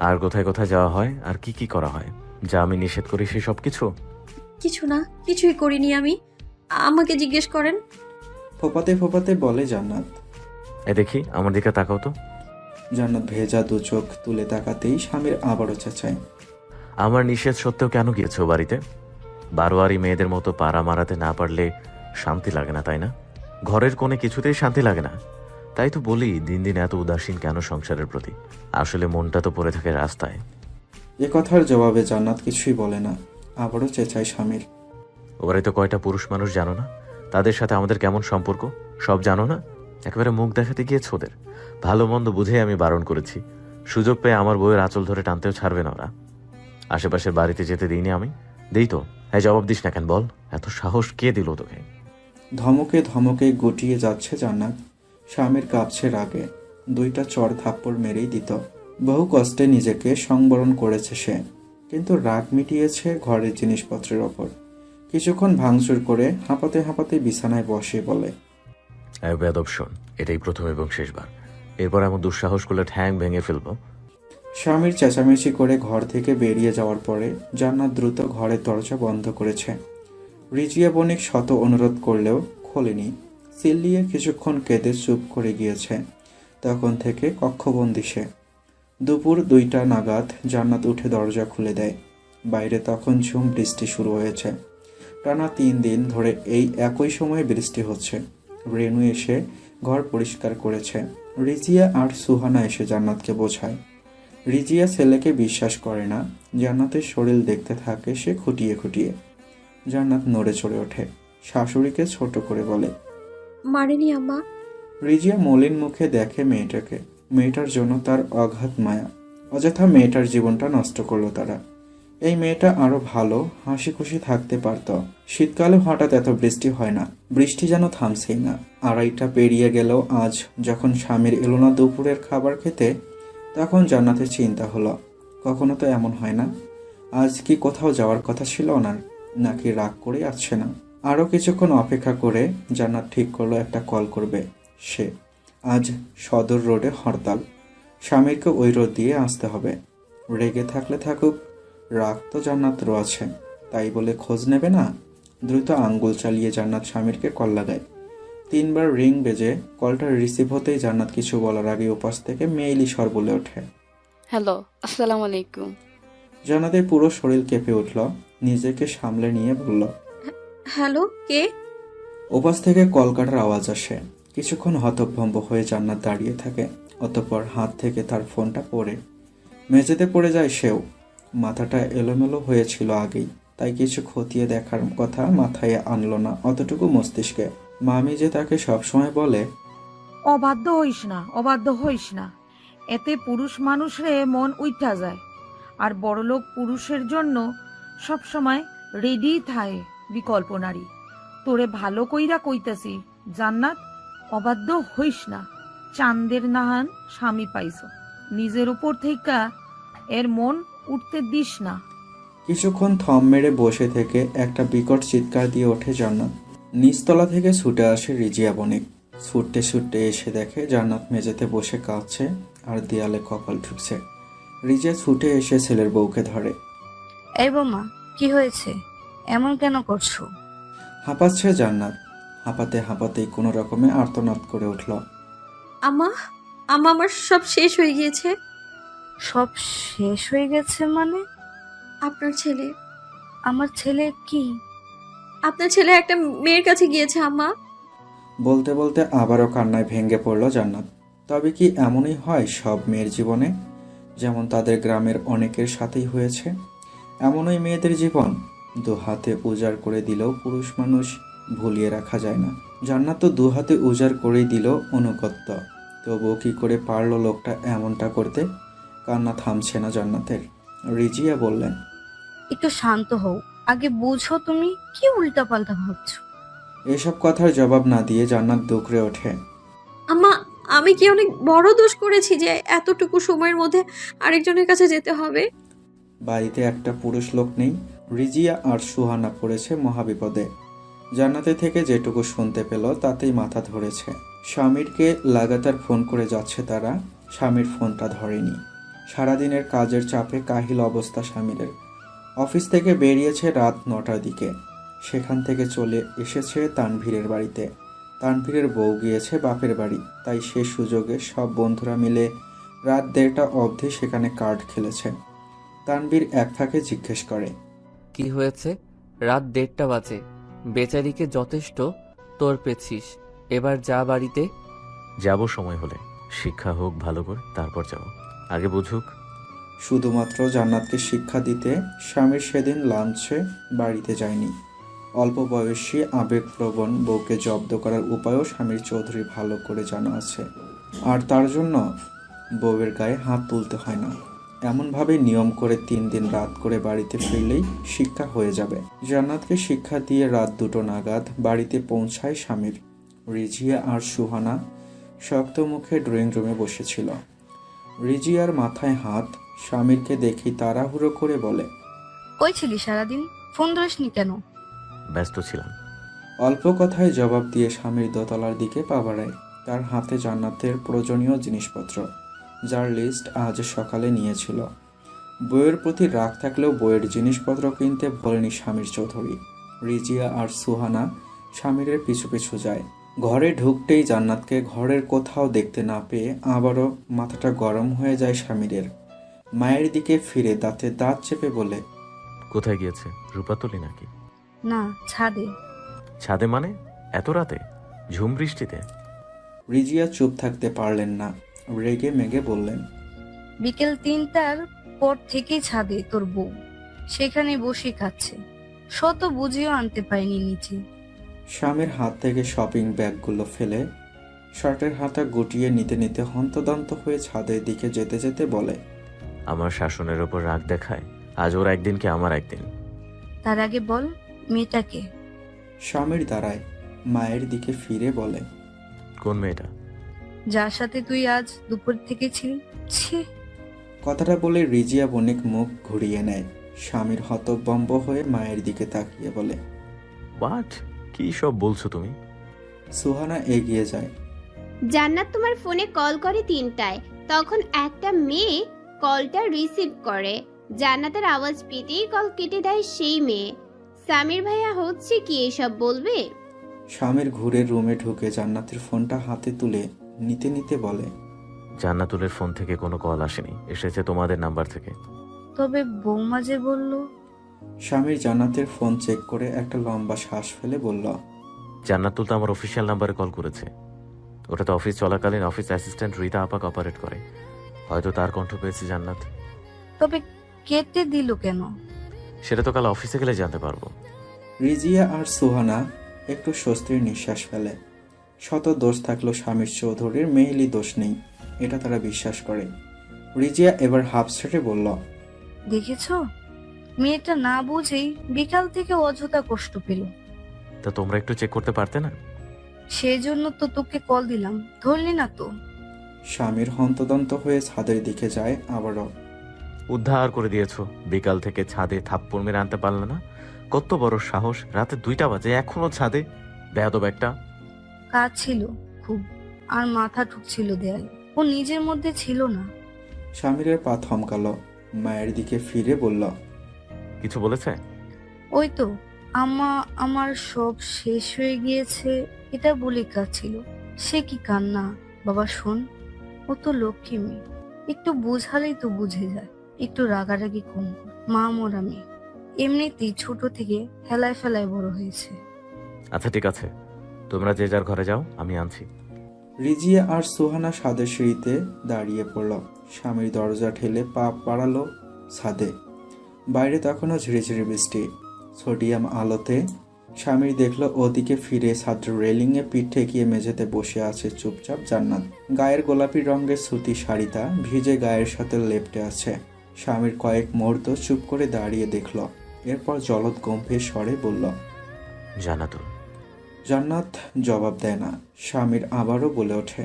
আর কোথায় কোথায় যাওয়া হয় আর কি কি করা হয় যা আমি নিষেধ করি সে সব কিছু? কিছু না, কিছুই করিনি আমি। আমাকে জিজ্ঞেস করেন। ফোপাতে ফোপাতে বলে জান্নাত। দেখি আমার দিকে তাকাও তো। জান্নাত ভেজা দু চোখ তুলে তাকাতেই স্বামীর আবারও চেঁচায়। আমার নিষেধ সত্ত্বেও কেন গিয়েছো বাড়িতে? বারোয়ারি মেয়েদের মতো পাড়া মারাতে না পারলে শান্তি লাগে না, তাই না? ঘরের কোণে কিছুতেই শান্তি লাগে না। তাই তো বলি দিন দিন এত উদাসীন কেন সংসারের প্রতি? আসলে মনটা তো পড়ে থাকে রাস্তায়। এ কথার জবাবে জান্নাত কিছুই বলে না, আবারও চেঁচায় স্বামীর। ও বাড়িতে কয়টা পুরুষ মানুষ জানো না? তাদের সাথে আমাদের কেমন সম্পর্ক সব জানো না? একেবারে মুখ দেখাতে গিয়েছে ওদের। ভালো মন্দ বুঝে আমি বারণ করেছি। সুযোগ পেয়ে আমার বউয়ের আঁচল ধরে টানতেও ছাড়বে না ওরা। আশেপাশের বাড়িতে যেতে দিইনি আমি? দেই তো। হ্যাঁ, জবাব দিস না কেন বল? এত সাহস কে দিল তোকে? ধমকে ধমকে গুটিয়ে যাচ্ছে জান্নাত। স্বামীর কাঁপছে রাগে, দুইটা চড় থাপ্পড় মেরেই দিত। বহু কষ্টে নিজেকে সংবরণ করেছে সে, কিন্তু রাগ মিটিয়েছে ঘরের জিনিসপত্রের ওপর। কিছুক্ষণ ভাঙচুর করে হাঁপাতে হাঁপাতে বিছানায় বসে বলে, বেয়াদব শোন, এটাই প্রথম এবং শেষবার। এরপর এমন দুঃসাহস করলে ঠ্যাং ভেঙে ফেলবো। স্বামীর চেঁচামেচি করে ঘর থেকে বেরিয়ে যাওয়ার পরে জান্নাত দ্রুত ঘরের দরজা বন্ধ করেছে। রিজিয়া বণিক শত অনুরোধ করলেও খোলেনি। চিল্লিয়ে কিছুক্ষণ কেঁদে চুপ করে গিয়েছে। তখন থেকে কক্ষবন্দি সে। দুপুর 2টা নাগাদ জান্নাত উঠে দরজা খুলে দেয়। বাইরে তখন ঝুম বৃষ্টি শুরু হয়েছে। টানা 3 দিন ধরে এই একই সময়ে বৃষ্টি হচ্ছে। রেনু এসে ঘর পরিষ্কার করেছে। রিজিয়া আর সুহানা এসে জান্নাতকে বোঝায়। রিজিয়া ছেলেকে বিশ্বাস করে না। জান্নাতের শরীর দেখতে থাকে সে খুঁটিয়ে খুঁটিয়ে। জান্নাত নড়ে চড়ে ওঠে, শাশুড়িকে ছোট করে বলে, মারেনি আম্মা। রিজিয়া মলিন মুখে দেখে মেয়েটাকে। মেয়েটার জন্য তার অগাধ মায়া। অযথা মেয়েটার জীবনটা নষ্ট করলো তারা। এই মেয়েটা আরো ভালো হাসি খুশি থাকতে পারত। শীতকালে হঠাৎ এত বৃষ্টি হয় না, বৃষ্টি যেন থামছেই না। 2:30 পেরিয়ে গেলেও আজ যখন স্বামীর এলো না দুপুরের খাবার খেতে, তখন জান্নাতের চিন্তা হলো, কখনো তো এমন হয় না। আজ কি কোথাও যাওয়ার কথা ছিল ওনার, নাকি রাগ করে আসছে না? আরও কিছুক্ষণ অপেক্ষা করে জান্নাত ঠিক করলো একটা কল করবে সে। আজ সদর রোডে হরতাল, স্বামীরকে ওই রোড দিয়ে আসতে হবে। রেগে থাকলে থাকুক, রাগ তো জান্নাতেরও আছে, তাই বলে খোঁজ নেবে না? দ্রুত আঙ্গুল চালিয়ে জান্নাত স্বামীরকে কল লাগায়। 3বার রিং বেজে কলটা রিসিভ হতেই জান্নাত কিছু বলার আগে উপাস থেকে মেইলি স্বর বলে ওঠে, হ্যালো, আসসালামু আলাইকুম। জান্নাতের পুরো শরীর কেঁপে উঠল। নিজেকে সামলে নিয়ে বলল, হ্যালো, কে? ওপাশ থেকে কল কাটার আওয়াজ আসে। কিছুক্ষণ হতভম্ব হয়ে জান্নাত দাঁড়িয়ে থাকে। অতঃপর হাত থেকে তার ফোনটা পড়ে মেঝেতে পড়ে যায় সেও। মাথাটা এলোমেলো হয়েছিল আগেই, তাই কিছু খতিয়ে দেখার কথা মাথায় আনলো না অতটুকু মস্তিষ্কে। মামি যে তাকে সবসময় বলে, অবাধ্য হইস না, অবাধ্য হইস না, এতে পুরুষ মানুষরে মন উইঠা যায়। আর বড়লোক পুরুষের জন্য সবসময় রেডি থাকে বিকল্প নারী। তোরে ভালো কইরা কইতাছি জান্নাত, অবাধ্য হইস না। চাঁদের নাহান স্বামী পাইছ, নিজের উপর থেকে এর মন উঠতে দিস না। কিছুক্ষণ থম মেরে বসে থেকে একটা বিকট চিৎকার দিয়ে ওঠে জান্নাত। নিচতলা থেকে ছুটে আসে রিজিয়া বণিক। ছুটতে ছুটতে এসে দেখে জান্নাত মেঝেতে বসে কাঁদছে আর দেয়ালে কপাল ঠুকছে। রিজিয়া ছুটে এসে ছেলের বউকে ধরে। এই বৌমা, কি হয়েছে? এমন কেন করছো? হাঁপাচ্ছে জান্নাত। হাঁপাতে হাঁপাতেই কোনো রকমে আর্তনাদ করে উঠল। আম্মা, আম্মা, আমার সব শেষ হয়ে গিয়েছে। সব শেষ হয়ে গেছে মানে? আপনার ছেলে, আমার ছেলে কি? আপনার ছেলে একটা মেয়ের কাছে গিয়েছে আম্মা। বলতে বলতে আবারও কান্নায় ভেঙে পড়ল জান্নাত। তবে কি এমনই হয় সব মেয়ের জীবনে? যেমন তাদের গ্রামের অনেকের সাথেই হয়েছে, এমনই মেয়েদের জীবন। 2 হাতে উজাড় করে দিলেও পুরুষ মানুষ ভুলিয়ে রাখা যায় না। জান্নাত তো 2 হাতে উজাড় করেই দিল অনুগত্য। তবুও কি করে পারলো লোকটা এমনটা করতে? কান্না থামছে না জান্নাতের। রিজিয়া বললেন, একটু শান্ত হও, আগে বুঝো তুমি কি উল্টাপাল্টা ভাবছো। এসব কথার জবাব না দিয়ে জান্নাত দুকরে ওঠে। আম্মা, আমি কি অনেক বড় দোষ করেছি যে এতটুকু সময়ের মধ্যে আরেকজনের কাছে যেতে হবে? বাড়িতে একটা পুরুষ লোক নেই। রিজিয়া আর সুহানা পড়েছে মহাবিপদে। জান্নাতে থেকে যেটুকু শুনতে পেল তাতেই মাথা ধরেছে। স্বামীরকে লাগাতার ফোন করে যাচ্ছে তারা, স্বামীর ফোনটা ধরেনি। সারাদিনের কাজের চাপে কাহিল অবস্থা স্বামীরের। অফিস থেকে বেরিয়েছে রাত 9টার দিকে। সেখান থেকে চলে এসেছে তানভীরের বাড়িতে। তানভীরের বউ গিয়েছে বাপের বাড়ি, তাই সে সুযোগে সব বন্ধুরা মিলে রাত 1:30 অবধি সেখানে কার্ড খেলেছে। তানভীর এক ফাঁকে জিজ্ঞেস করে, কি হয়েছে? রাত 1:30 বাজে। বেচারিকে যথেষ্ট তোর পেছিস, এবার যা বাড়িতে। যাব সময় হলে, শিক্ষা হোক ভালো করে, তারপর যাব। আগে বুঝুক। শুধুমাত্র জান্নাতকে শিক্ষা দিতে স্বামীর সেদিন লাঞ্চে বাড়িতে যায়নি। অল্প বয়সী আবেগপ্রবণ বউকে জব্দ করার উপায়ও স্বামীর চৌধুরী ভালো করে জানা আছে, আর তার জন্য বউয়ের গায়ে হাত তুলতে হয় না। এমনভাবে নিয়ম করে 3 দিন রাত করে বাড়িতে ফিরলেই শিক্ষা হয়ে যাবে। জান্নাতকে শিক্ষা দিয়ে রাত 2টো নাগাদ বাড়িতে পৌঁছায় স্বামীর। রিজিয়া আর সুহানা শক্ত মুখে ড্রয়িং রুমে বসেছিল। রিজিয়ার মাথায় হাত। স্বামীরকে দেখি তাড়াহুড়ো করে বলে, কই ছিলি সারাদিন? ফোন ধরিসনি কেন? ব্যস্ত ছিলাম। অল্প কথায় জবাব দিয়ে স্বামীর দোতলার দিকে পা বাড়ায়। তার হাতে জান্নাতের প্রয়োজনীয় জিনিসপত্র, যার লিস্ট আজ সকালে নিয়েছিল। বইয়ের প্রতি রাগ থাকলেও বইয়ের জিনিসপত্র কিনতে ভোলেনি স্বামীর চৌধুরী। রিজিয়া আর সুহানা স্বামীরের পিছু পিছু যায়। ঘরে ঢুকতেই জান্নাতকে ঘরের কোথাও দেখতে না পেয়ে আবারও মাথাটা গরম হয়ে যায় স্বামীরের। মায়ের দিকে ফিরে দাঁতে দাঁত চেপে বলে, কোথায় গিয়েছে? রূপাতলি নাকি? না, ছাদে। ছাদে মানে? এত রাতে? ঝুম বৃষ্টিতে? রিজিয়া চুপ থাকতে পারলেন না, রেগে মেগে বললেন, বিকেল 3টার পর থেকেই ছাদে তোর বউ, সেখানে বসে খাচ্ছে। শত বুঝিও আনতে পারিনি নিচে। স্বামীর হাত থেকে শপিং ব্যাগগুলো ফেলে শার্টের হাতা গুটিয়ে নিতে নিতে হন্তদন্ত হয়ে ছাদের দিকে যেতে যেতে বলে, আমার শাসনের ওপর রাগ দেখায়। আজ ওর একদিন কি আমার একদিন? তার আগে বল, মেয়েটাকে। স্বামীর দাঁড়ায়, মায়ের দিকে ফিরে বলে, কোন মেয়েটা? যার সাথে তুই আজ দুপুর থেকে ছিলি। ছি! কথাটা বলে রিজিয়া বণিক মুখ ঘুরিয়ে নেয়। স্বামীর হতভম্ব হয়ে মায়ের দিকে তাকিয়ে বলে, হোয়াট? কি সব বলছো তুমি? সুহানা এগিয়ে যায়। জান্নাত তোমার ফোনে কল করে 3টায়, তখন একটা মেয়ে কলটা রিসিভ করে। জান্নাতের আওয়াজ পেতেই কল কেটে দেয় সেই মেয়ে। সামির ভাইয়া হচ্ছে কি এসব বলবে? স্বামীর ঘুরে রুমে ঢুকে জান্নাতের ফোনটা হাতে তুলে নিতে নিতে বলে, জান্নাতুলের ফোন থেকে কোনো কল আসেনি, এসেছে তোমাদের নাম্বার থেকে। তবে বৌমা যে বলল। স্বামীর জান্নাতের ফোন চেক করে একটা লম্বা শ্বাস ফেলে বলল, জান্নাতুল তো আমার অফিসিয়াল নাম্বারে কল করেছে। ওটা তো অফিস চলাকালীন অফিস অ্যাসিস্ট্যান্ট রীতা আপাক অপারেট করে। হয়তো তার কণ্ঠ পেয়েছে জান্নাত। তবে কেটে দিল কেন? সেটা তো কাল অফিসে গেলে জানতে পারবো। রিজিয়া আর সুহানা একটু স্বস্তির নিঃশ্বাস ফেলে। শত দোষ থাকলেও স্বামীর চৌধুরীর মেয়েলি দোষ নেই, এটা তারা বিশ্বাস করে। রিজিয়া এবার হাফ ছেড়ে বলল, দেখেছ, মেয়েটা না বুঝেই বিকাল থেকে অযথা কষ্ট পেল। তা তোমরা একটু চেক করতে পারতে না? সেজন্য তো তোকে কল দিলাম, ধরলি না তো। স্বামীর হন্তদন্ত হয়ে ছাদের দিকে যায় আবারও। উদ্ধার করে দিয়েছো। বিকাল থেকে ছাদে থাপ্পড় মেরে আনতে পারলে না? কত বড় সাহস! রাতে 2টা বাজে এখনো ছাদে! বেয়াদব একটা। কাজ ছিল খুব, আর মাথা ঠুকছিল দেয়ালে। ও নিজের মধ্যে ছিল না। স্বামীরের পা থমকালো, মায়ের দিকে ফিরে বলল, কিছু বলেছে? ওই তো, আমার সব শেষ হয়ে গিয়েছে এটা বলে কাঁদছিল। সে কি কান্না! বাবা শোন, ও তো লক্ষ্মী মেয়ে, একটু বোঝালেই তো বুঝে যায়। একটু রাগারাগি কম কর, মা মোরা মেয়ে। এমনিতেই ছোট থেকে হেলায় ফেলায় বড় হয়েছে। আচ্ছা ঠিক আছে, তোমরা যে যার ঘরে যাও, আমি আনছি। রিজিয়া আর সুহানা ছাদের সিঁড়িতে দাঁড়িয়ে পড়ল। স্বামীর দরজা ঠেলে পা বাড়ালো ছাদে। বাইরে তখনও ঝিরিঝিরি বৃষ্টি। সোডিয়াম আলোতে স্বামীর দেখলো ওদিকে ফিরে ছাদের রেলিংয়ে পিঠ ঠেকিয়ে মেঝেতে বসে আছে চুপচাপ জান্নাত। গায়ের গোলাপি রঙের সুতি শাড়িটা ভিজে গায়ের সাথে লেপ্টে আছে। স্বামীর কয়েক মুহূর্ত চুপ করে দাঁড়িয়ে দেখল, এরপর জলদ গম্ভীর স্বরে বলল, জান্নাতুল। জান্নাত জবাব দেয় না। স্বামীর আবারও বলে ওঠে,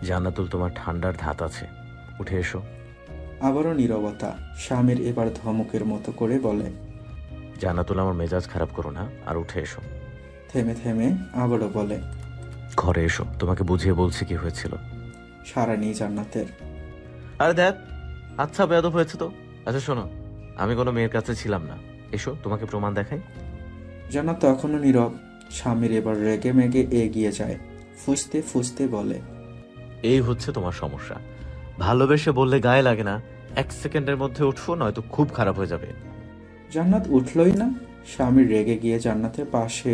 জান্নাতুল, তোমার ঠান্ডার ধাত আছে, উঠে এসো। আবারও নীরবতা। স্বামীর এবার ধমকের মতো করে বলে, জান্নাতুল, আমার মেজাজ খারাপ করো না, আর উঠে এসো। থেমে থেমে আবারও বলে, ঘরে এসো, তোমাকে বুঝিয়ে বলছি কি হয়েছিল। সারা নেই জান্নাতের। আরে দেখ, আচ্ছা, বেয়াদব হয়েছে তো। আচ্ছা শোনো, আমি কোনো মেয়ের কাছে ছিলাম না। এসো তোমাকে প্রমাণ দেখাই। জান্নাত তখনও নীরব। স্বামীর এবার রেগে মেগে এগিয়ে যায়, ফুঁসতে ফুঁসতে বলে, এই হচ্ছে তোমার সমস্যা। ভালোবেসে বললে গায়ে লাগে না, 1 সেকেন্ডের মধ্যে উঠবো, নয়তো খুব খারাপ হয়ে যাবে। জান্নাত উঠলই না। স্বামীর রেগে গিয়ে জান্নাতের পাশে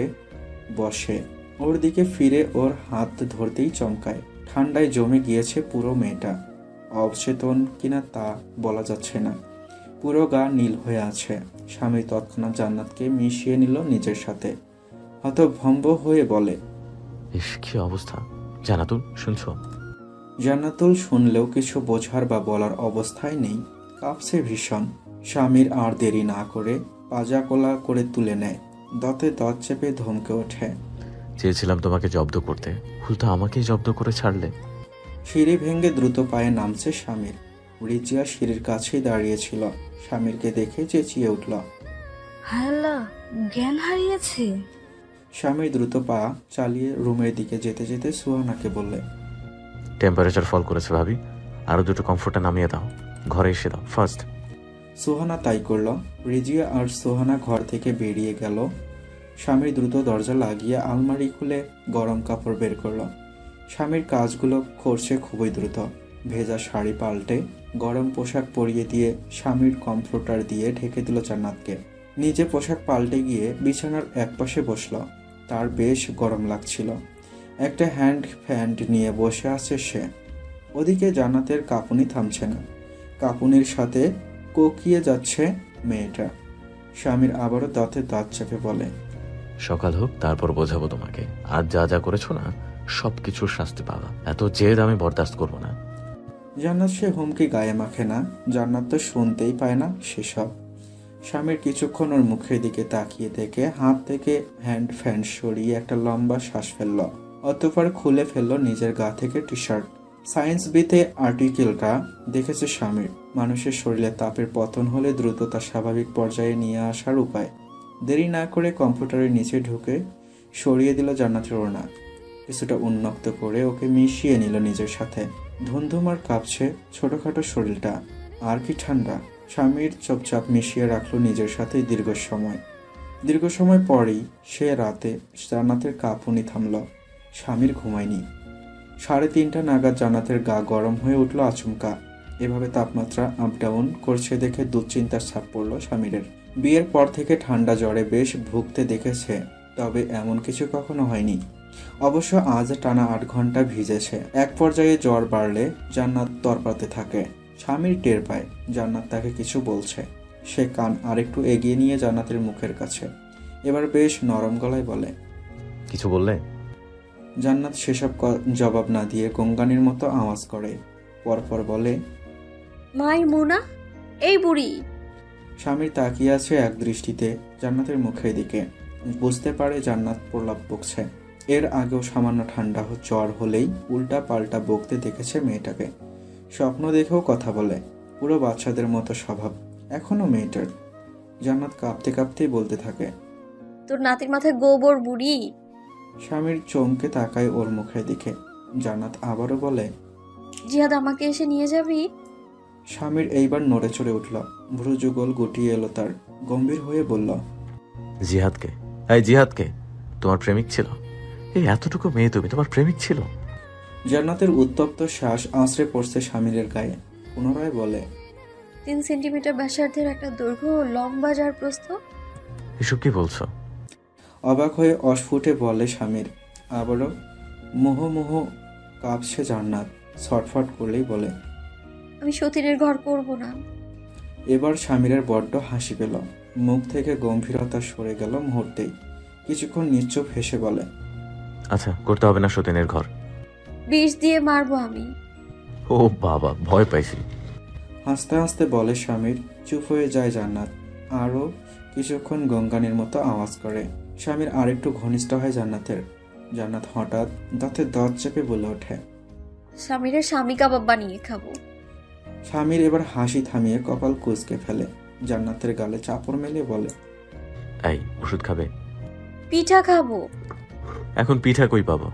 বসে ওর দিকে ফিরে ওর হাত ধরতেই চমকায়। ঠান্ডায় জমে গিয়েছে পুরো মেয়েটা। অবচেতন কিনা তা বলা যাচ্ছে না, পুরো গা নীল হয়ে আছে। স্বামী তৎক্ষণাৎ জান্নাতকে মিশিয়ে নিল নিজের সাথে। হতভম্ব হয়ে বলে, ইস কি অবস্থা। জানাতুল, শুনছো? জান্নাতুল শুনলেও কিছু বোঝার বা বলার অবস্থায় নেই, কাঁপছে ভীষণ। স্বামীর আর দেরি না করে পাজা কোলা করে তুলে নেয়, দাঁতে দাঁত চেপে ধমকে ওঠে, চেয়েছিলাম তোমাকে জব্দ করতে, উল্টো আমাকেই জব্দ করে ছাড়লে। সিঁড়ি ভেঙে দ্রুত পায়ে নামছে স্বামীর। রিজিয়া সিঁড়ির কাছেই দাঁড়িয়েছিল, স্বামীরকে দেখে চেঁচিয়ে উঠল। হায়লা, জ্ঞান হারিয়েছে। স্বামীর দ্রুত পা চালিয়ে রুমের দিকে যেতে যেতে সুহানাকে বললে, টেম্পারেচার ফল করেছে ভাবি, আরো 2টো কমফোর্টে নামিয়ে দাও, ঘরে এসে দাও ফার্স্ট। সুহানা তাই করল। রিজিয়া আর সুহানা ঘর থেকে বেরিয়ে গেল। স্বামীর দ্রুত দরজা লাগিয়ে আলমারি খুলে গরম কাপড় বের করল। স্বামীর কাজগুলো করছে খুবই দ্রুত। ভেজা শাড়ি পাল্টে গরম পোশাক পরিয়ে দিয়ে স্বামীর কমফোর্টার দিয়ে ঢেকে দিল জান্নাতকে। নিজে পোশাক পাল্টে গিয়ে বিছানার একপাশে বসল। তার বেশ গরম লাগছিল। একটা হ্যান্ড ফ্যান নিয়ে বসে আছে সে। ওদিকে জান্নাতের কাঁপুনি থামছে না, কাঁপুনির সাথে কোকিয়ে যাচ্ছে মেয়েটা। স্বামীর আবারও দাঁতে দাঁত চেপে বলে, সকাল হোক তারপর বোঝাবো তোমাকে, আজ যা যা করেছো না সবকিছুর শাস্তি পাবা। এত জেদ আমি বরদাস্ত করবো না। জান্নাত সে হুমকি গায়ে মাখে না, জান্নাত তো শুনতেই পায় না সেসব। স্বামীর কিছুক্ষণ ওর মুখের দিকে তাকিয়ে থেকে হাত থেকে হ্যান্ড ফ্যান সরিয়ে একটা লম্বা শ্বাস ফেলল। অতঃপর খুলে ফেলল নিজের গা থেকে টি শার্ট। সায়েন্স বিতে আর্টিকেলটা দেখেছে স্বামীর, মানুষের শরীরে তাপের পতন হলে দ্রুত তা স্বাভাবিক পর্যায়ে নিয়ে আসার উপায়। দেরি না করে কম্পিউটারের নিচে ঢুকে সরিয়ে দিল জান্নাতের ওড়না। কিছুটা উন্মুক্ত করে ওকে মিশিয়ে নিল নিজের সাথে। ধুমধুমার কাঁপছে ছোটখাটো শরীরটা, আর কি ঠান্ডা। স্বামীর চুপচাপ মিশিয়ে রাখলো নিজের সাথে দীর্ঘ সময় পরেই সে রাতে জান্নাতের কাঁপুনি থামল। স্বামীর ঘুমায়নি। 3:30 নাগাদ জান্নাতের গা গরম হয়ে উঠল আচমকা। এভাবে তাপমাত্রা আপ ডাউন করছে দেখে দুশ্চিন্তার ছাপ পড়ল স্বামীরের। বিয়ের পর থেকে ঠান্ডা জ্বরে বেশ ভুগতে দেখেছে, তবে এমন কিছু কখনো হয়নি। অবশ্য আজ টানা 8 ঘন্টা ভিজেছে। এক পর্যায়ে জ্বর বাড়লে জান্নাত তরপাতে থাকে। স্বামীর টের পায় জান্নাত তাকে কিছু বলছে। সে কান আরেকটু এগিয়ে নিয়ে জান্নাতের মুখের কাছে এবার বেশ নরম গলায় বলে, কিছু বললে? জান্নাত সেসব জবাব না দিয়ে গঙ্গানির মতো আওয়াজ করে। পরপর বলে, মাই মুনা, এই বুড়ি। স্বামীর তাকিয়ে আছে এক দৃষ্টিতে জান্নাতের মুখের দিকে। বুঝতে পারে জান্নাত প্রলাপ বকছে। এর আগেও সামান্য ঠান্ডা জ্বর হলেই উল্টা পাল্টা বকতে দেখেছে মেয়েটাকে। স্বপ্ন দেখেও কথা বলে, পুরো বাচ্চাদের মতো স্বভাব এখনো মেয়েটার। জান্নাত কাঁপতে কাঁপতেই বলতে থাকে, তোর নাতির মাথায় গোবর বুড়ি। স্বামীর চমকে তাকায় ওর মুখের দিকে। জান্নাত আবারও বলে, জিহাদ, আমাকে এসে নিয়ে যাবি? স্বামীর এইবার নড়ে চড়ে উঠল, ভ্রু যুগল গুটিয়ে এলো তার। গম্ভীর হয়ে বলল, জিহাদকে? এই জিহাদকে তোমার প্রেমিক ছিল? এই এতটুকু মেয়ে তুমি, তোমার প্রেমিক ছিল? জান্নাতের উত্তপ্ত শ্বাস আঁচড়ে পড়ছে স্বামীরের গায়ে। পুনরায় বলে, 3 সেন্টিমিটার ব্যাসার্ধের একটা দৈর্ঘ্য, লম্বা যার প্রস্থ। এসব কি বলছো? অবাক হয়ে অস্ফুটে বলে স্বামীর। আবারও মোহ কাঁপছে জান্নাত। ছটফট করলেই বলে, আমি সতীনের ঘর করব না। এবার স্বামীরের বড্ড হাসি পেল। মুখ থেকে গম্ভীরতা সরে গেল মুহূর্তেই। কিছুক্ষণ নিশ্চুপ হেসে বলে, আচ্ছা, করতে হবে না সতীনের ঘর। বিষ দিয়ে মারবো আমি। ও বাবা, ভয় পাইছি। হাসতে হাসতে বলে স্বামীর। চুপ হয়ে যায় জান্নাত। আরও কিছুক্ষণ গঙ্গানির মতো আওয়াজ করে। স্বামীর আরেকটু ঘনিষ্ঠ হয় জান্নাতের। জান্নাত হঠাৎ দাঁতে দাঁত চেপে বলে ওঠে, স্বামীরের স্বামী কাবাব বানিয়ে খাবো। স্বামীর এবার হাসি থামিয়ে কপাল কুঁচকে ফেলে। জান্নাতের গালে চাপড় মেলে বলে, এই ওষুধ খাবে? পিঠা খাবো। এখন পিঠা কই পাবো?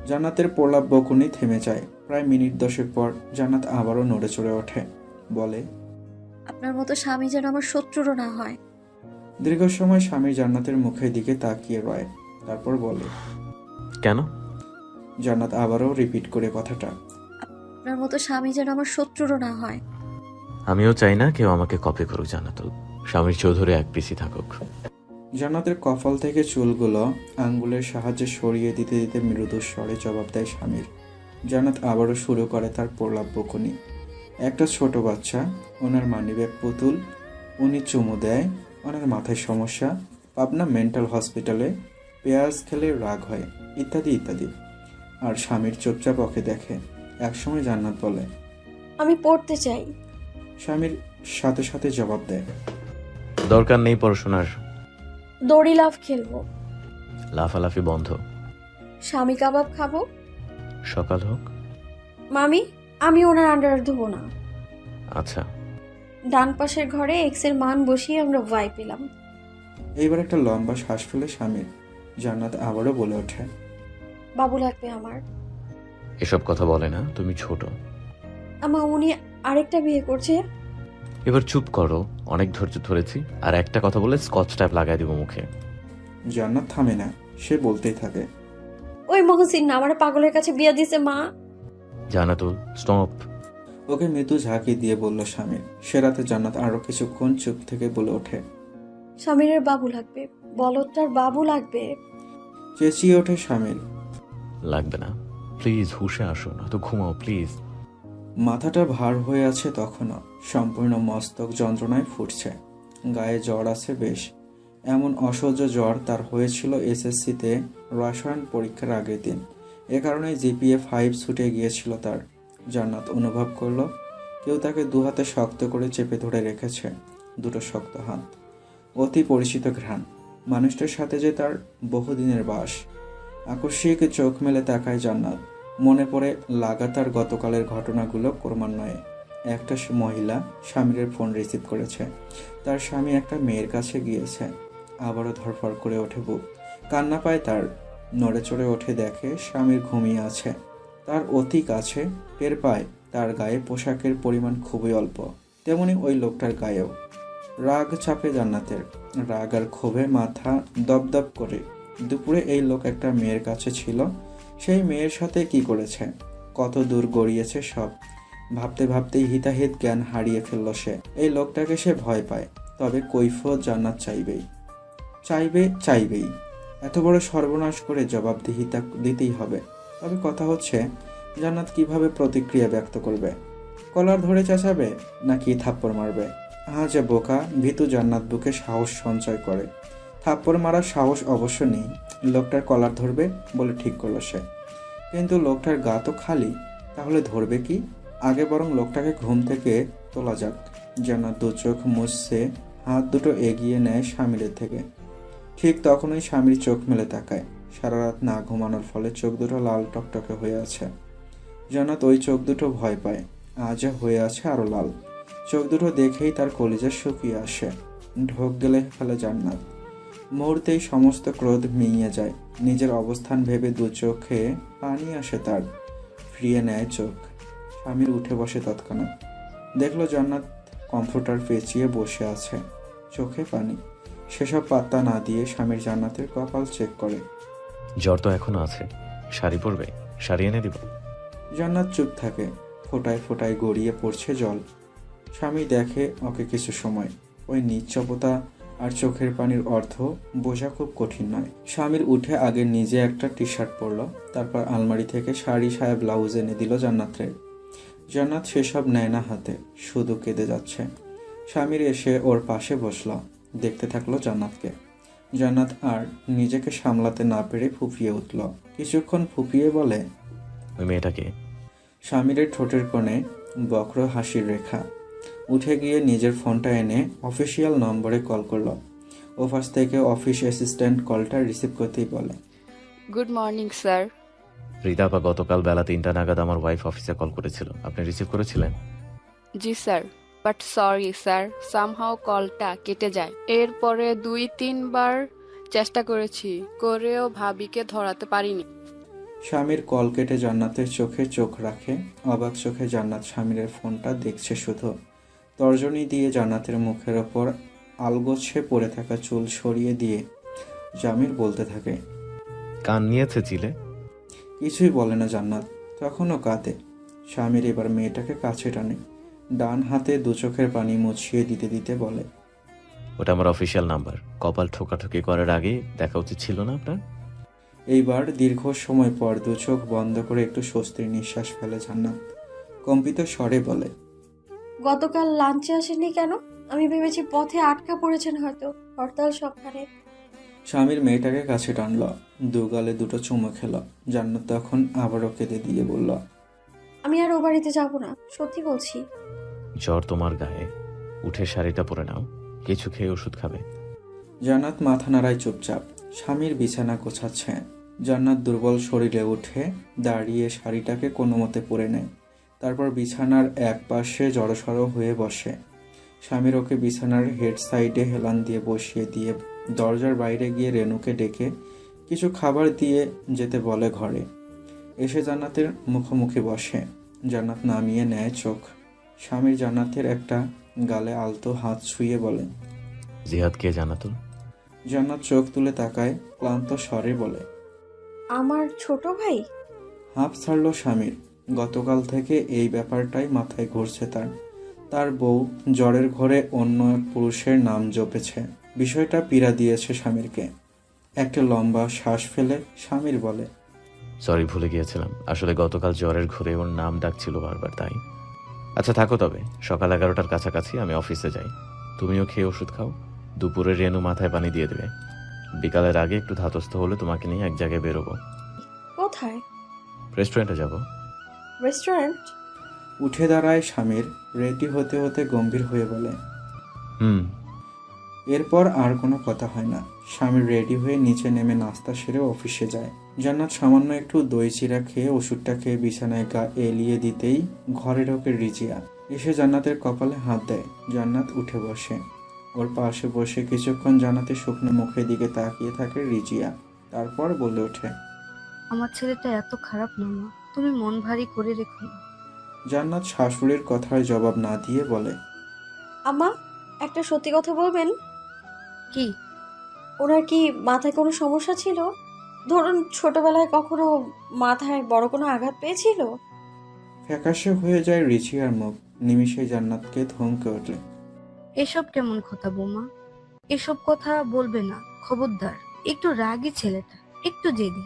জান্নাতের প্রলাপ বকুনি থেমে যায়। প্রায় মিনিট 10 পর জান্নাত আবারও নড়ে চড়ে ওঠে। বলে, আপনার মতো স্বামী যেন আমার শত্রুরও না হয়। দীর্ঘ সময় স্বামী জান্নাতের মুখের দিকে তাকিয়ে রয়, তারপর বলে। কেন? জান্নাত আবারও রিপিট করে কথাটা। আপনার মতো স্বামী যেন আমার শত্রুরও না হয়। আমিও চাই না কেউ আমাকে কপি করুক জান্নাতুল। স্বামীর চৌধুরী এক পিসি থাকুক। জান্নাতের কপাল থেকে চুলগুলো আঙ্গুলের সাহায্যে সরিয়ে দিতে দিতে মৃদু স্বরে জবাব দেয় স্বামীর। জান্নাত আবারও শুরু করে তার প্রলাপ বকুনি। একটা ছোট বাচ্চা, ওনার মানিব্যাগ পুতুল, উনি চুমু দেয়, ওনার মাথায় সমস্যা, পাবনা মেন্টাল হসপিটালে, পেঁয়াজ খেলে রাগ হয়, ইত্যাদি ইত্যাদি। আর স্বামীর চুপচাপ ওকে দেখে। একসময় জান্নাত বলে, আমি পড়তে চাই। স্বামীর সাথে সাথে জবাব দেয়, দরকার নেই পড়াশোনার। দড়ি লাফ খেলবো। লাফালাফি বন্ধ। স্বামী কাবাব খাবো। সকাল হোক। মামি, আমি ওনার আন্ডার ধোবো না। আচ্ছা। ডান পাশের ঘরে এক্স এর মান বসিয়ে আমরা ওয়াই পেলাম। এইবার একটা লম্বা শ্বাস ফেলে স্বামীর। জান্নাত আবারও বলে ওঠে, বাবু লাগবে আমার। এসব কথা বলে না, তুমি ছোট। আমা উনি আরেকটা বিয়ে করছে। এবার চুপ করো, অনেক ধৈর্য ধরেছি। আর একটা কথা বলে স্কচ টাইপ লাগাই দিব মুখে। জান্নাত থামে না, সে বলতেই থাকে, ওই মহসিন না আমার পাগলের কাছে বিয়ে দিছে মা। জান্নাতুল স্টপ। ওকে মৃদু ঝাঁকি দিয়ে বলল স্বামীর। সে রাতে জান্নাত আরো কিছুক্ষণ চুপ থেকে বলে ওঠে, স্বামীরের বাবু লাগবে, বলদটার বাবু লাগবে। চেঁচিয়ে ওঠে স্বামীর। লাগবে না, প্লিজ হুশে আসো, না তো ঘুমাও প্লিজ। মাথাটা ভার হয়ে আছে তখনও, সম্পূর্ণ মস্তক যন্ত্রণায় ফুটছে, গায়ে জ্বর আছে বেশ। এমন অসহ্য জ্বর তার হয়েছিল এসএসসিতে রসায়ন পরীক্ষার আগের দিন। এ কারণে জিপিএ 5 ছুটে গিয়েছিল তার। জান্নাত অনুভব করলো কেউ তাকে দুহাতে শক্ত করে চেপে ধরে রেখেছে, দুটো শক্ত হাত। অতি পরিচিত ঘ্রাণ, মানুষটার সাথে যে তার বহুদিনের বাস। আকস্মিক চোখ মেলে তাকায় জান্নাত। মনে পড়ে লাগাতার গতকালের ঘটনাগুলো ক্রমান্বয়ে। একটা মহিলা স্বামীর ফোন রিসিভ করেছে, তার স্বামী একটা মেয়ের কাছে গিয়েছে। আবারও ধরফর করে ওঠে বুক, কান্না পায় তার। নড়ে চড়ে ওঠে, দেখে স্বামীর ঘুমিয়ে আছে। তার অতি কাছে টের পায় তার গায়ে পোশাকের পরিমাণ খুবই অল্প, তেমনি ওই লোকটার গায়েও। রাগ চাপে জান্নাতের, রাগ আর ক্ষোভে মাথা দপদপ করে। দুপুরে এই লোক একটা মেয়ের কাছে ছিল, সেই মেয়ের সাথে কি করেছে, কত দূর গড়িয়েছে সব। ভাবতে ভাবতেই হিতাহিত জ্ঞান হারিয়ে ফেলল সে। এই লোকটাকে সে ভয় পায়, তবে কৈফিয়ত জান্নাত চাইবেই। এত বড় সর্বনাশ করে জবাবদিহিতা দিতেই হবে। তবে কথা হচ্ছে জান্নাত কিভাবে প্রতিক্রিয়া ব্যক্ত করবে। কলার ধরে চেঁচাবে নাকি থাপ্পড় মারবে? যে বোকা ভীতু জান্নাত বুকে সাহস সঞ্চয় করে। থাপ্পড় মারার সাহস অবশ্য নেই, লোকটার কলার ধরবে বলে ঠিক করলো সে। কিন্তু লোকটার গা তো খালি, তাহলে ধরবে কি? আগে বরং লোকটাকে ঘুম থেকে তোলা যাক। জান্নাত দু চোখ মুছছে, হাত দুটো এগিয়ে নেয় স্বামীর থেকে। ঠিক তখনই স্বামীর চোখ মেলে তাকায়। সারা রাত না ঘুমানোর ফলে চোখ দুটো লাল টকটকে হয়ে আছে। জান্নাত ওই চোখ দুটো ভয় পায়, আজ হয়ে আছে আরো লাল। চোখ দুটো দেখেই তার কলিজা শুকিয়ে আসে। ঢোক গেলে ফেলে জান্নাত। মুহূর্তেই সমস্ত ক্রোধ মিইয়ে যায়। নিজের অবস্থান ভেবে দু চোখে পানি আসে তার। ফিরিয়ে নেয় চোখ। স্বামীর উঠে বসে তৎক্ষণাৎ। দেখলো জান্নাত কম্পিউটার পেঁচিয়ে বসে আছে, চোখে পানি। সেসব পাত্তা না দিয়ে স্বামীর জান্নাতের কপাল চেক করে। জ্বর তো এখনো আছে, শাড়ি পরবে? শাড়ি এনে দিব। জান্নাত চুপ থাকে, ফোটায় ফোটায় গড়িয়ে পড়ছে জল। স্বামী দেখে ওকে কিছু সময়। ওই নিশ্চবতা আর চোখের পানির অর্থ বোঝা খুব কঠিন নয়। স্বামীর উঠে আগে নিজে একটা টি শার্ট পরলো, তারপর আলমারি থেকে শাড়ি সায়া ব্লাউজ এনে দিল জান্নাতের। জান্নাত সেসব নেয় না হাতে, শুধু কেঁদে যাচ্ছে। স্বামীর এসে ওর পাশে বসলো, দেখতে থাকলো জান্নাতকে। জান্নাত আর নিজেকে সামলাতে না পেরে ফুঁপিয়ে উঠল। কিছুক্ষণ ফুঁপিয়ে বলে, ওই মেয়েটাকে? স্বামীর ঠোঁটের কোণে বক্র হাসির রেখা। উঠে গিয়ে নিজের ফোনটা এনে অফিসিয়াল নম্বরে কল করলো। ওপাশ থেকে অফিস অ্যাসিস্ট্যান্ট কলটা রিসিভ করতেই বলে, গুড মর্নিং স্যার। রিতাপা গতকাল বেলা 3টা নাগাদ আমার ওয়াইফ অফিসে কল করেছিল, আপনি রিসিভ করেছিলেন? জি sir, but sorry sir, somehow কলটা কেটে যায়। এরপরে 2-3 বার চেষ্টা করেও ভাবিকে ধরাতে পারিনি। স্বামীর কল কেটে জান্নাতের চোখে চোখ রাখে। অবাক চোখে জান্নাত স্বামীর ফোনটা দেখছে শুধু। তর্জনী দিয়ে জান্নাতের মুখের ওপর আলগোছে পড়ে থাকা চুল সরিয়ে দিয়ে জামির বলতে থাকে। কান নিয়েছে চিলে। কিছুই বলে না জান্নাত, তখনও কাঁদে। স্বামীর এবার মেয়েটাকে কাছে টানে, ডান হাতে দু চোখের পানি মুছিয়ে দিতে দিতে বলে, ওটা আমার অফিসিয়াল নাম্বার। কপাল ঠোকাঠুকি করার আগে দেখা উচিত ছিল না আপনার? এইবার দীর্ঘ সময় পর দু চোখ বন্ধ করে একটু স্বস্তির নিঃশ্বাস ফেলে জান্নাত। কম্পিত স্বরে বলে, গতকাল লাঞ্চে আসেননি কেন? আমি ভেবেছি পথে আটকা পড়েছেন হয়তো, হরতাল সবখানে। স্বামীর মেয়েটাকে কাছে টানল, দু গালে দুটো চুমো খেল। জান্নাত তখন আবারও কেঁদে দিয়ে বলল, আমি আর ও বাড়িতে যাব না, সত্যি বলছি। জ্বর তোমার গায়ে, উঠে শাড়িটা পরে নাও, কিছু খেয়ে ওষুধ খাবে। জান্নাত মাথা নাড়ায় চুপচাপ। স্বামীর বিছানা গোছাচ্ছে। জান্নাত দুর্বল শরীরে উঠে দাঁড়িয়ে শাড়িটাকে কোনো মতে পরে নেয়। তারপর বিছানার এক পাশে জড়সড় হয়ে বসে। স্বামীর ওকে বিছানার হেড সাইডে হেলান দিয়ে বসিয়ে দিয়ে দরজার বাইরে গিয়ে রেনুকে ডেকে কিছু খাবার দিয়ে যেতে বলে ঘরে। এসে জান্নাতের মুখোমুখি বসে। জান্নাত নামিয়ে নেয় চোখ। স্বামীর জান্নাতের একটা গালে আলতো হাত ছুঁয়ে বলে, জিহাদকে জানাতো। জান্নাত চোখ তুলে তাকায়, ক্লান্ত স্বরে বলে, আমার ছোট ভাই? হাঁপ ছাড়ল স্বামীর। গতকাল থেকে এই ব্যাপারটাই মাথায় ঘুরছে তার বউ জ্বরের ঘরে অন্য এক পুরুষের নাম জপেছে। বিষয়টা পীড়া দিয়েছে স্বামীরকে। একটা লম্বা শ্বাস ফেলে স্বামীর বলে, সরি, ভুলে গিয়েছিলাম। আসলে গতকাল জ্বরের ঘুরে ওর নাম ডাকছিল বারবার, তাই। আচ্ছা থাকো তবে, সকাল 11টার কাছাকাছি আমি অফিসে যাই। তুমিও খেয়ে ওষুধ খাও। দুপুরে রেনু মাথায় পানি দিয়ে দেবে। বিকালের আগে একটু ধাতস্থ হলে তোমাকে নিয়ে এক জায়গায় বেরোবো। কোথায়? রেস্টুরেন্টে যাব। রেস্টুরেন্ট? উঠে দাঁড়ায় স্বামীর। রেডি হতে হতে গম্ভীর হয়ে বলে, হুম। এরপর আর কোনো কথা হয় না। স্বামীর রেডি হয়ে নিচে নেমে নাস্তা সেরে অফিসে যায়। জান্নাত সামান্য একটু দই চিরা খেয়ে ওষুধটা খেয়ে বিছানায় গা এলিয়ে দিতেই ঘরে ঢোকে রিজিয়া। এসে জান্নাতের কপালে হাত দেয়। জান্নাত উঠে বসে। ওর পাশে বসে কিছুক্ষণ জান্নাতের শুকনো মুখের দিকে তাকিয়ে থাকে রিজিয়া। তারপর বলে ওঠে, আমার ছেলেটা এত খারাপ না মা, তুমি মন ভারী করে রেখো না। জান্নাত শাশুড়ির কথার জবাব না দিয়ে বলে, আম্মা, একটা সত্যি কথা বলবেন? কি? ওনার কি মাথায় কোনো সমস্যা ছিল? ধরুন ছোটবেলায় কখনো মাথায় বড় কোনো আঘাত পেয়েছিল? ফ্যাকাশে হয়ে যায় রিজিয়ার মুখ। নিমিষে জান্নাতকে থমকে ওঠে। এসব কেমন কথা বৌমা? এসব কথা বলবে না, খবরদার। একটু রাগী ছেলেটা, একটু জেদি।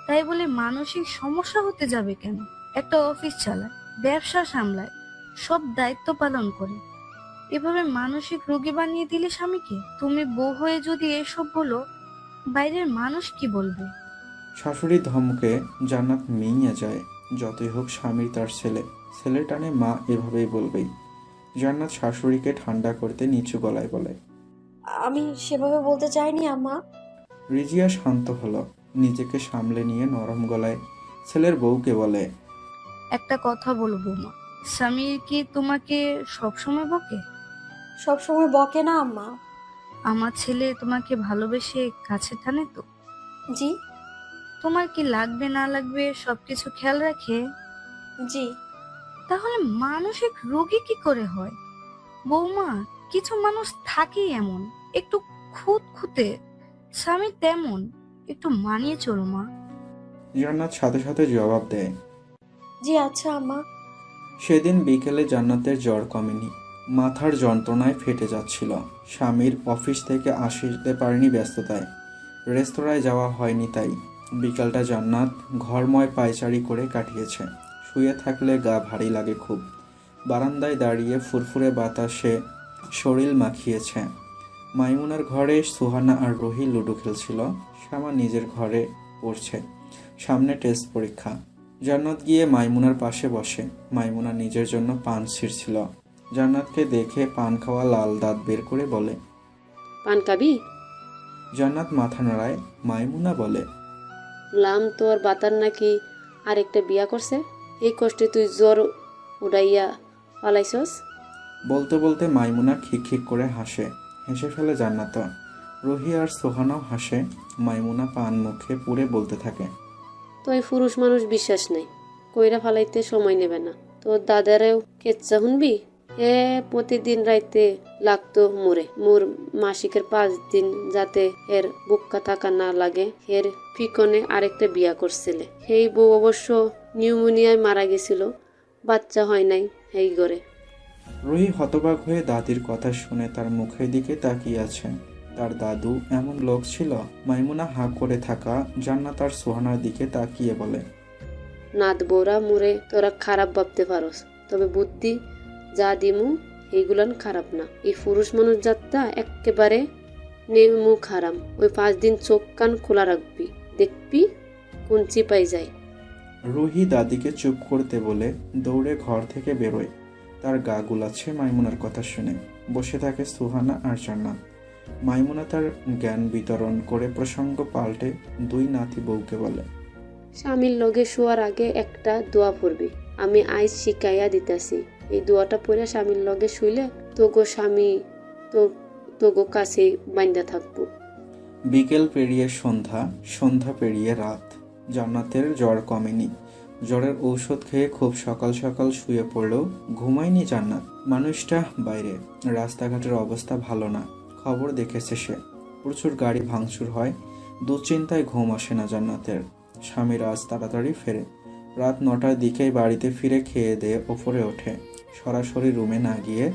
তাই বলে মানসিক সমস্যা হতে যাবে কেন? একটা অফিস চালায়, ব্যবসা সামলায়, সব দায়িত্ব পালন করে। এভাবে মানসিক রোগী বানিয়ে দিলে স্বামীকে। তুমি বউ হয়ে যদি এসব বলো, বাইরের মানুষ কি বলবে? শাশুড়ির ধমকে জান্নাত মিইয়ে যায়। যতই হোক স্বামীর তার ছেলে, ছেলে টানে মা এভাবেই বলবেই। জান্নাত শাশুড়িকে ঠান্ডা করতে নিচু গলায় বলে, আমি সেভাবে বলতে চাইনি আম্মা। রিজিয়া শান্ত হলো। নিজেকে সামলে নিয়ে নরম গলায় ছেলের বউকে বলে, একটা কথা বলবো মা, স্বামী কি তোমাকে সবসময় বকে? সবসময় বকে না আম্মা। আমার ছেলে তোমাকে ভালোবেসে কাছে টানে তো? জি। তোমার কি লাগবে না লাগবে সবকিছু খেয়াল রাখে? জি। তাহলে মানসিক রোগী কি করে হয়? বৌমা, কিছু মানুষ থাকেই এমন, একটু খুঁতখুঁতে। স্বামী তেমন, একটু মানিয়ে চলো মা। জান্নাত সাথে সাথে জবাব দেয়, জি আচ্ছা আম্মা। সেদিন বিকেলে জান্নাতের জ্বর কমেনি। মাথার যন্ত্রণায় ফেটে যাচ্ছিল। স্বামীর অফিস থেকে আসতে পারেনি ব্যস্ততায়। রেস্তোরাঁয় যাওয়া হয়নি তাই। বিকালটা জান্নাত ঘরময় পায়চারি করে কাটিয়েছে। শুয়ে থাকলে গা ভারী লাগে খুব। বারান্দায় দাঁড়িয়ে ফুরফুরে বাতাসে শরীর মাখিয়েছে। মাইমুনার ঘরে সুহানা আর রুহি লুডো খেলছিল। শ্যামা নিজের ঘরে পড়ছে। সামনে টেস্ট পরীক্ষা। জান্নাত গিয়ে মাইমুনার পাশে বসে। মাইমুনা নিজের জন্য পান ছিঁড়ছিল। জান্নাতকে দেখে পান খাওয়া লাল দাঁত বের করে বলে, পান খাবি? জান্নাত মাথা নাড়ায়। মাইমুনা বলে, লাম তোর বাতার নাকি আরেকটা বিয়া করছে, এই কষ্টে তুই জ্বর উড়াইয়া পালাইছস। বলতে বলতে মাইমুনা খিক করে হাসে। হেসে ফেলে জান্নাত। রুহি আর সোহানাও হাসে। মাইমুনা পান মুখে পুরে বলতে থাকে, তো এই পুরুষ মানুষ বিশ্বাস নেই, কইরা ফালাইতে সময় নেবে না। তোর দাদারেও কেচ্চা শুনবি, এ প্রতিদিন রাইতে লাগতো মোর মাসিকের 5 দিন যাতে এর বুক্কা থাকা না লাগে এর ফিকনে আরেকটা বিয়া করছিলে। সেই বউ অবশ্য নিউমোনিয়ায় মারা গেছিল, বাচ্চা হয় নাই এই ঘরে। রুহি হতবাক হয়ে দাদির কথা শুনে তার মুখের দিকে তাকিয়ে আছে। তার দাদু এমন লোক ছিল? মাইমুনা হাঁ করে থাকা জান্নাত আর সোহানার দিকে তাকিয়ে বলে, নাত বউরা মুরে তোরা খারাপ ভাবতে পারস, তবে বুদ্ধি যা দিমু এইগুলান খারাপ না। এই পুরুষ মানুষ জাতটা একেবারে নেমুখ হারাম। ওই 5 দিন চোখ কান খোলা রাখবি, দেখবি কোন চিপাই যায়। রুহি দাদিকে চুপ করতে বলে দৌড়ে ঘর থেকে বেরোয়। তার গা গুলাচ্ছে মাইমুনার কথা শুনে। বসে থাকে সুহানা আর জান্নাত। মাইমুনা তার জ্ঞান বিতরণ করে প্রসঙ্গ পাল্টে 2 নাতি বউকে বলে, স্বামীর লগে শোয়ার আগে একটা দোয়া পড়বি, আমি আইজ শিখাইয়া দিতেছি। এই দোয়াটা পড়ে স্বামীর লগে শুইলে তোগো স্বামী তোগো কাছে বান্ধা থাকবো। বিকেল পেরিয়ে সন্ধ্যা, সন্ধ্যা পেরিয়ে রাত। জান্নাতের জ্বর কমেনি। জ্বরের ঔষধ খেয়ে খুব সকাল সকাল শুয়ে পড়লেও ঘুমায়নি জান্নাত। মানুষটা বাইরে, রাস্তাঘাটের অবস্থা ভালো না। খবর দেখেছে সে, প্রচুর গাড়ি ভাঙচুর হয়। দুশ্চিন্তায় ঘুম আসে না জান্নাতের। স্বামীর আজ তাড়াতাড়ি ফেরে। রাত 9টার দিকেই বাড়িতে ফিরে খেয়ে দিয়ে ওপরে ওঠে। সরাসরি রুমে না গিয়ে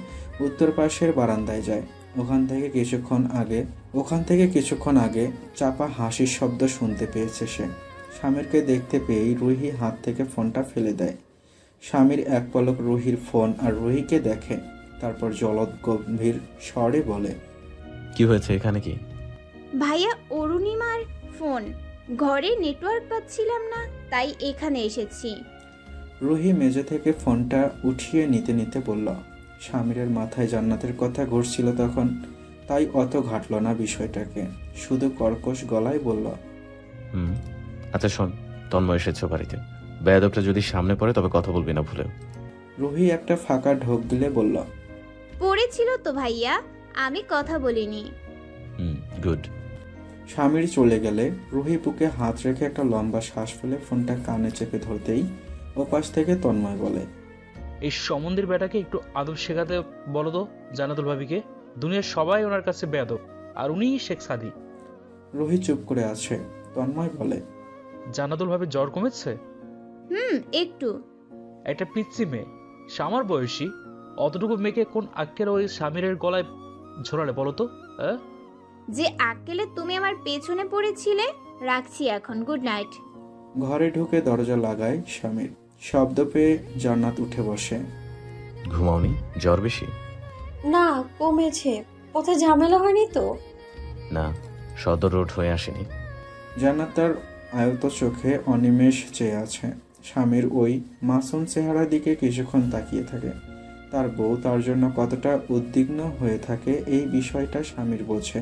উত্তর পাশের বারান্দায় যায়। ওখান থেকে কিছুক্ষণ আগে চাপা হাসির শব্দ শুনতে পেয়েছে সে। স্বামীরকে দেখতে পেয়েই রুহি হাত থেকে ফোনটা ফেলে দেয়। স্বামীর এক পলক রুহির ফোন আর রুহিকে দেখে, তারপর জলদ গম্ভীর স্বরে বলে, কি হয়েছে এখানে? কি ভাইয়া, অরুণিমার ফোন। ঘরে নেটওয়ার্ক পাচ্ছিলাম না, তাই এখানে এসেছি। রুহি মেঝে থেকে ফোনটা উঠিয়ে নিতে নিতে বলল। স্বামীরের মাথায় জান্নাতের কথা ঘুরছিল তখন, তাই অত ঘাটল না বিষয়টাকে। শুধু কর্কশ গলায় বলল, আচ্ছা শোন, তন্ময় এসেছে বাড়িতে। বেয়াদবটা যদি সামনে পড়ে তবে কথা বলবি না ভুলেও। রুহি একটা ফাঁকা ঢোক দিলে বলল, পড়েছিল তো ভাইয়া, আমি কথা বলিনি। গুড। স্বামীর চলে গেলে রুহি বুকে হাত রেখে একটা লম্বা শ্বাস ফেলে ফোনটা কানে চেপে ধরতেই ওপাশ থেকে তন্ময় বলে, এই সম্বন্ধের বেটাকে একটু আদব শেখাতে বলো তো জান্নাতুল ভাবিকে। দুনিয়ার সবাই ওনার কাছে বেয়াদব, আর উনিই শেখ সাদি। রুহি চুপ করে আছে। তন্ময় বলে, জান্নাতুল ভাবির জ্বর কমেছে? একটু। একটা পিচ্ছি মেয়ে, সে আমার বয়সী, অতটুকু মেয়েকে কোন আক্কের ওই স্বামীরের গলায় ঝোলালে বলো তো? যে আক্কেলে তুমি আমার পেছনে পড়েছিলে। রাখছি এখন, গুড নাইট। ঘরে ঢুকে দরজা লাগায় স্বামীর। শব্দ পেয়ে জান্নাত উঠে বসে। ঘুমাওনি? জ্বর বেশি? না, কমেছে। পথে ঝামেলা হয়নি তো? না, সদর রোড হয়ে আসেনি। জান্নাত তার আয়ত চোখে অনিমেষ চেয়ে আছে। স্বামীর ওই মাসুম চেহারার দিকে কিছুক্ষণ তাকিয়ে থাকে। তার বউ তার জন্য কতটা উদ্বিগ্ন হয়ে থাকে এই বিষয়টা স্বামীর বোঝে।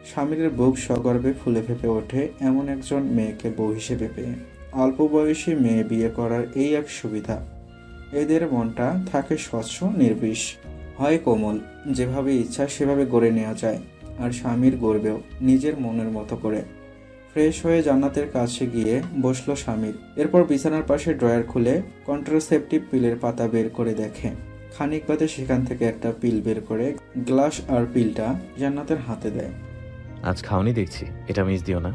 স্বামীর বুক সগর্বে ফুলে ফেপে ওঠে এমন একজন মেয়েকে বউ হিসেবে পেয়ে। অল্প বয়সী মেয়ে বিয়ে করার এই এক সুবিধা, এদের মনটা থাকে স্বচ্ছ নির্বিষ, হয় কোমল, যেভাবে ইচ্ছা সেভাবে গড়ে নেওয়া যায়। আর স্বামীর গড়বেও নিজের মনের মতো করে। ফ্রেশ হয়ে জান্নাতের কাছে গিয়ে বসলো স্বামীর। এরপর বিছানার পাশে ড্রয়ার খুলে কন্ট্রাসেপটিভ পিলের পাতা বের করে দেখে। খানিক বাদে সেখান থেকে একটা পিল বের করে গ্লাস আর পিলটা জান্নাতের হাতে দেয়। আজ খাওনি দেখছি, এটা মিস দিও না।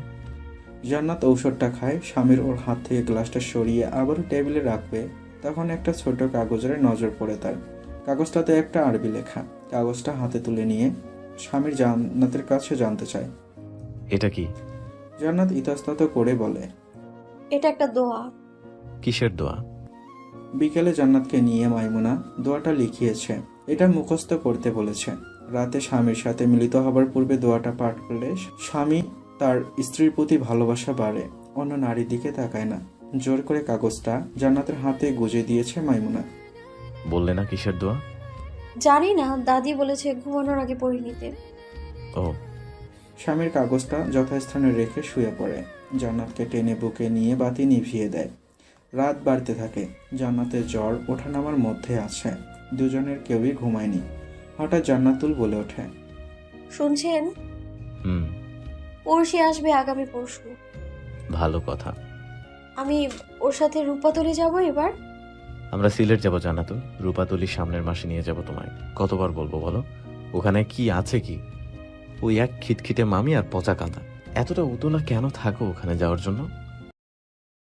জান্নাত ঔষধটা খায়। স্বামীর ওর হাত থেকে গ্লাসটা সরিয়ে আবারও টেবিলে রাখবে, তখন একটা ছোট কাগজের নজর পড়ে তার। কাগজটাতে একটা আরবি লেখা। কাগজটা হাতে তুলে নিয়ে স্বামীর জান্নাতের কাছে জানতে চায়, এটা কি? জান্নাত ইতস্তত করে বলে, এটা একটা দোয়া। কিসের দোয়া? বিকেলে জান্নাতকে নিয়ে মাইমুনা দোয়াটা লিখিয়েছে। এটা মুখস্থ করতে বলেছে। রাতে স্বামীর সাথে মিলিত হবার পূর্বে দোয়াটা পাঠ করলে স্বামী তার স্ত্রীর প্রতি ভালোবাসা বাড়ে, অন্য নারীর দিকে তাকায় না। জোর করে কাগজটা জান্নাতের হাতে গুজে দিয়েছে মাইমুনা। বললে না কিসের দোয়া? জানি না, দাদি বলেছে ঘুমানোর আগে পড়ে নিতে। ও। স্বামীর কাগজটা যথাস্থানে রেখে শুয়ে পড়ে। জান্নাতকে টেনে বুকে নিয়ে বাতি নিভিয়ে দেয়। রাত বাড়তে থাকে। জান্নাতের জ্বর ওঠানামার মধ্যে আছে। দুজনের কেউই ঘুমায়নি। হঠাৎ জান্নাতুল বলে ওঠে, শুনছেন? পড়শি আসবে আগামী পরশু। ভালো কথা। আমি ওর সাথে রূপাতলে যাব এবার। আমরা সিলেট যাব জান্নাতুল, রূপাতলির সামনের মাসে নিয়ে যাব তোমায়। কতবার বলবো বলো? ওখানে কি আছে কি? ওই এক খিটখিটে মামি আর পচা কাঁদা। এতটা উতলা কেন থাকো ওখানে যাওয়ার জন্য?